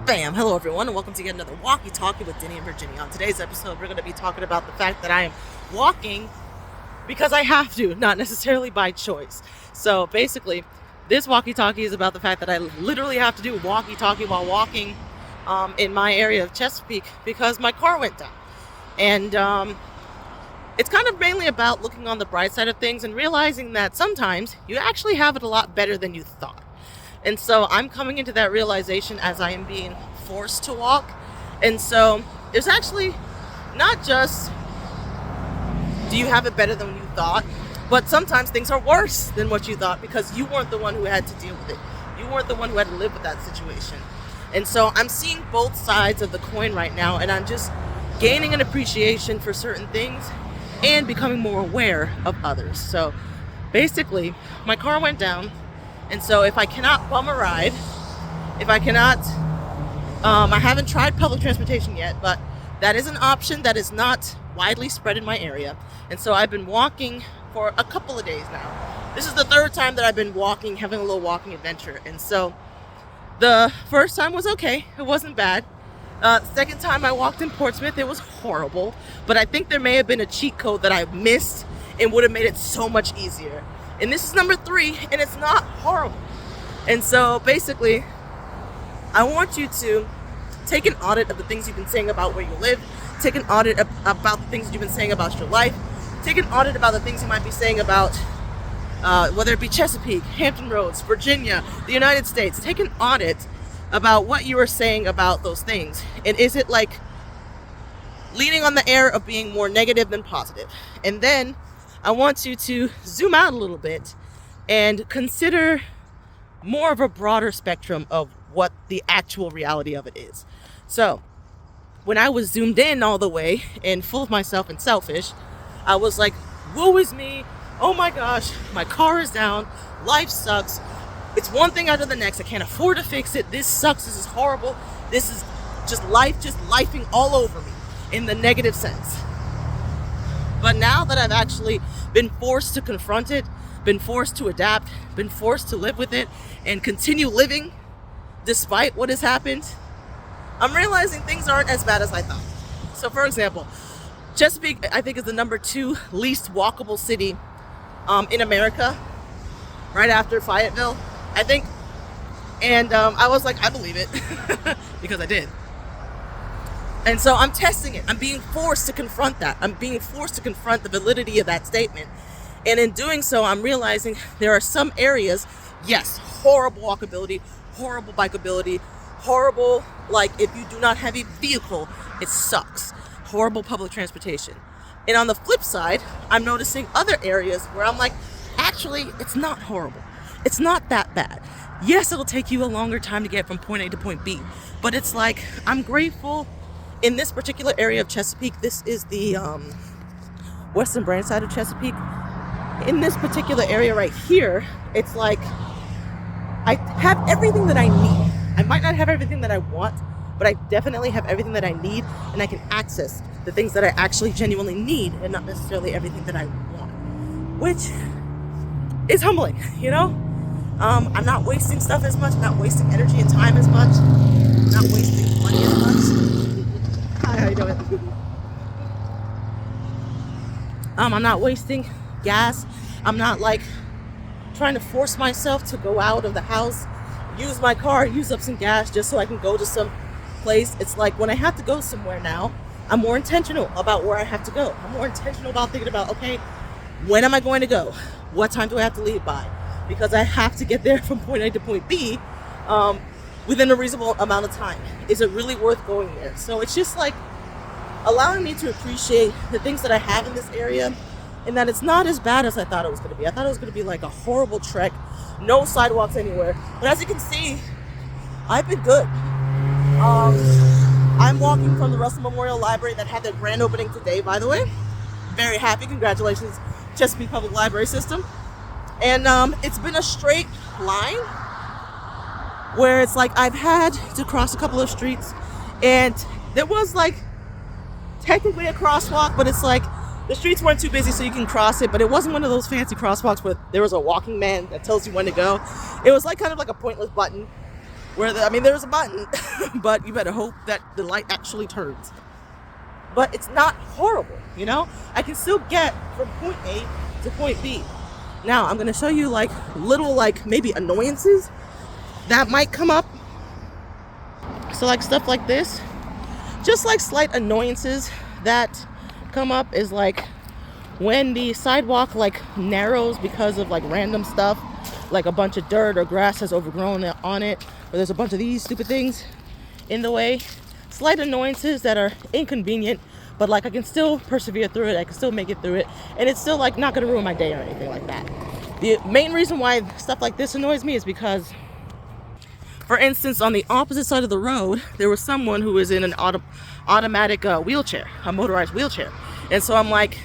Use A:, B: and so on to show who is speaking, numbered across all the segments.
A: Bam! Hello everyone and welcome to yet another Walkkie Talkkie with Dinnie and Virginie. On today's episode, we're going to be talking about the fact that I am walking because I have to, not necessarily by choice. So basically, this Walkkie Talkkie is about the fact that I literally have to do Walkkie Talkkie while walking in my area of Chesapeake because my car went down. And it's kind of mainly about looking on the bright side of things and realizing that sometimes you actually have it a lot better than you thought. And so I'm coming into that realization as I am being forced to walk. And so it's actually not just do you have it better than you thought, but sometimes things are worse than what you thought because you weren't the one who had to deal with it. You weren't the one who had to live with that situation. And so I'm seeing both sides of the coin right now, and I'm just gaining an appreciation for certain things and becoming more aware of others. So basically, my car went down. And so if I cannot bum a ride, if I cannot, I haven't tried public transportation yet, but that is an option that is not widely spread in my area. And so I've been walking for a couple of days now. This is the third time that I've been walking, having a little walking adventure. And so the first time was okay. It wasn't bad. Second time I walked in Portsmouth, it was horrible. But I think there may have been a cheat code that I missed and would have made it so much easier. And this is number 3, and it's not horrible. And so basically, I want you to take an audit of the things you've been saying about where you live, take an audit about the things you've been saying about your life, take an audit about the things you might be saying about whether it be Chesapeake, Hampton Roads, Virginia, the United States. Take an audit about what you are saying about those things. And is it like leaning on the air of being more negative than positive? And then I want you to zoom out a little bit and consider more of a broader spectrum of what the actual reality of it is. So when I was zoomed in all the way and full of myself and selfish, I was like, woe is me. Oh my gosh, my car is down. Life sucks. It's one thing after the next. I can't afford to fix it. This sucks. This is horrible. This is just life, just lifing all over me in the negative sense. But now that I've actually been forced to confront it, been forced to adapt, been forced to live with it, and continue living despite what has happened, I'm realizing things aren't as bad as I thought. So for example, Chesapeake, I think, is the number 2 least walkable city in America, right after Fayetteville, I think. And I was like, I believe it, because I did. And so I'm testing it. I'm being forced to confront that. I'm being forced to confront the validity of that statement. And in doing so, I'm realizing there are some areas, yes, horrible walkability, horrible bikeability, horrible, like if you do not have a vehicle, it sucks. Horrible public transportation. And on the flip side, I'm noticing other areas where I'm like, actually, it's not horrible. It's not that bad. Yes, it'll take you a longer time to get from point A to point B. But it's like, I'm grateful. In this particular area of Chesapeake, this is the western branch side of Chesapeake. In this particular area right here, it's like I have everything that I need. I might not have everything that I want, but I definitely have everything that I need, and I can access the things that I actually genuinely need and not necessarily everything that I want, which is humbling, you know? I'm not wasting stuff as much, not wasting energy and time as much, not wasting money as much. Hi, how you doing? I'm not wasting gas. I'm not like trying to force myself to go out of the house, use my car, use up some gas just so I can go to some place. It's like when I have to go somewhere now, I'm more intentional about where I have to go. I'm more intentional about thinking about, okay, when am I going to go? What time do I have to leave by? Because I have to get there from point A to point B within a reasonable amount of time. Is it really worth going there? So it's just like allowing me to appreciate the things that I have in this area, and that it's not as bad as I thought it was going to be. I thought it was going to be like a horrible trek, no sidewalks anywhere. But as you can see, I've been good. I'm walking from the Russell Memorial Library that had their grand opening today, by the way. Very happy. Congratulations, Chesapeake Public Library System. And it's been a straight line where it's like I've had to cross a couple of streets, and there was like technically a crosswalk, but it's like the streets weren't too busy so you can cross it, but it wasn't one of those fancy crosswalks where there was a walking man that tells you when to go. It was like kind of like a pointless button. I mean, there's a button, but you better hope that the light actually turns. But it's not horrible, you know? I can still get from point A to point B. Now, I'm going to show you like little, like maybe annoyances that might come up. So like stuff like this, just like slight annoyances that come up is like when the sidewalk like narrows because of like random stuff, like a bunch of dirt or grass has overgrown on it, or there's a bunch of these stupid things in the way. Slight annoyances that are inconvenient, but like I can still persevere through it, I can still make it through it, and it's still like not gonna ruin my day or anything like that. The main reason why stuff like this annoys me is because, for instance, on the opposite side of the road, there was someone who was in an automatic wheelchair, a motorized wheelchair. And so I'm like,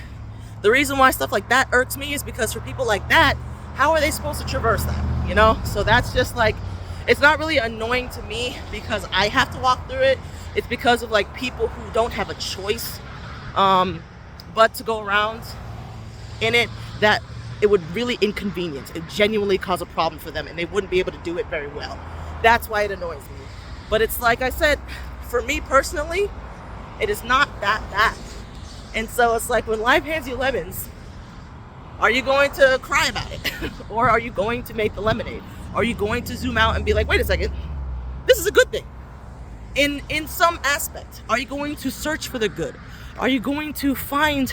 A: the reason why stuff like that irks me is because for people like that, how are they supposed to traverse that, you know? So that's just like, it's not really annoying to me because I have to walk through it. It's because of like people who don't have a choice but to go around in it, that it would really inconvenience. It genuinely cause a problem for them and they wouldn't be able to do it very well. That's why it annoys me. But it's like I said, for me personally, it is not that bad. And so it's like when life hands you lemons, are you going to cry about it? Or are you going to make the lemonade? Are you going to zoom out and be like, wait a second, this is a good thing? In some aspect, are you going to search for the good? Are you going to find,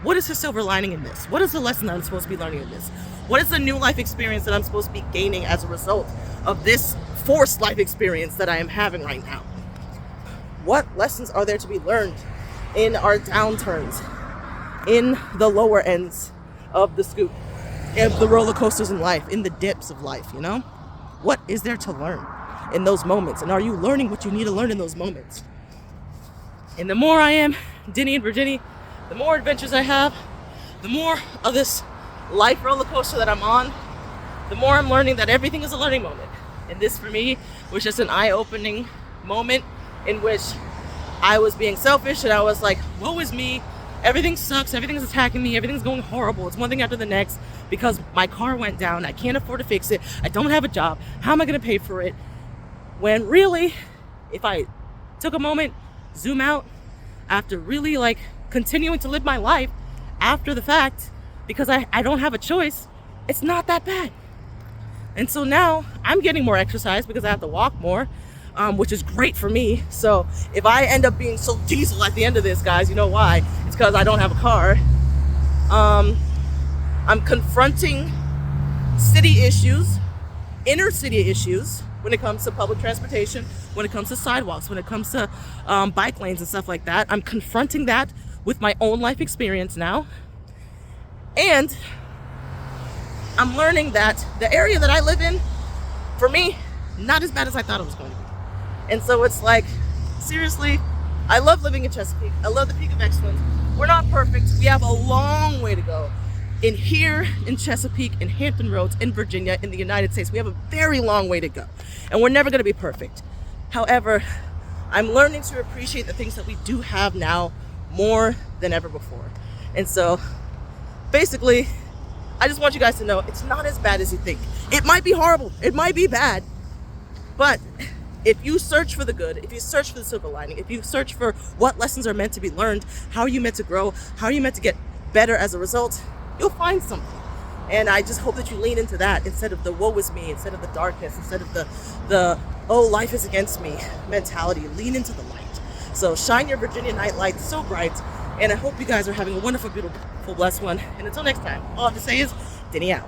A: what is the silver lining in this? What is the lesson that I'm supposed to be learning in this? What is the new life experience that I'm supposed to be gaining as a result of this forced life experience that I am having right now? What lessons are there to be learned in our downturns, in the lower ends of the scoop, of the roller coasters in life, in the dips of life, you know? What is there to learn in those moments? And are you learning what you need to learn in those moments? And the more I am Dinnie and Virginie, the more adventures I have, the more of this life roller coaster that I'm on, the more I'm learning that everything is a learning moment. And this for me was just an eye-opening moment in which I was being selfish and I was like, woe is me, everything sucks, everything's attacking me, everything's going horrible, it's one thing after the next because my car went down, I can't afford to fix it, I don't have a job, how am I going to pay for it? When really, if I took a moment, zoom out, after really like continuing to live my life after the fact, because I don't have a choice, it's not that bad. And so now I'm getting more exercise because I have to walk more, which is great for me. So if I end up being so diesel at the end of this, guys, you know why? It's because I don't have a car. I'm confronting city issues, inner city issues, when it comes to public transportation, when it comes to sidewalks, when it comes to bike lanes and stuff like that. I'm confronting that with my own life experience now. And I'm learning that the area that I live in, for me, not as bad as I thought it was going to be. And so it's like, seriously, I love living in Chesapeake. I love the Peak of Excellence. We're not perfect. We have a long way to go. In here, in Chesapeake, in Hampton Roads, in Virginia, in the United States, we have a very long way to go. And we're never going to be perfect. However, I'm learning to appreciate the things that we do have now more than ever before. And so, basically, I just want you guys to know it's not as bad as you think. It might be horrible. It might be bad. But if you search for the good, if you search for the silver lining, if you search for what lessons are meant to be learned, how are you meant to grow, how are you meant to get better as a result, you'll find something. And I just hope that you lean into that instead of the woe is me, instead of the darkness, instead of the oh, life is against me mentality. Lean into the light. So shine your Virginianite light so bright. And I hope you guys are having a wonderful, beautiful, blessed one. And until next time, all I have to say is, Dinnie out.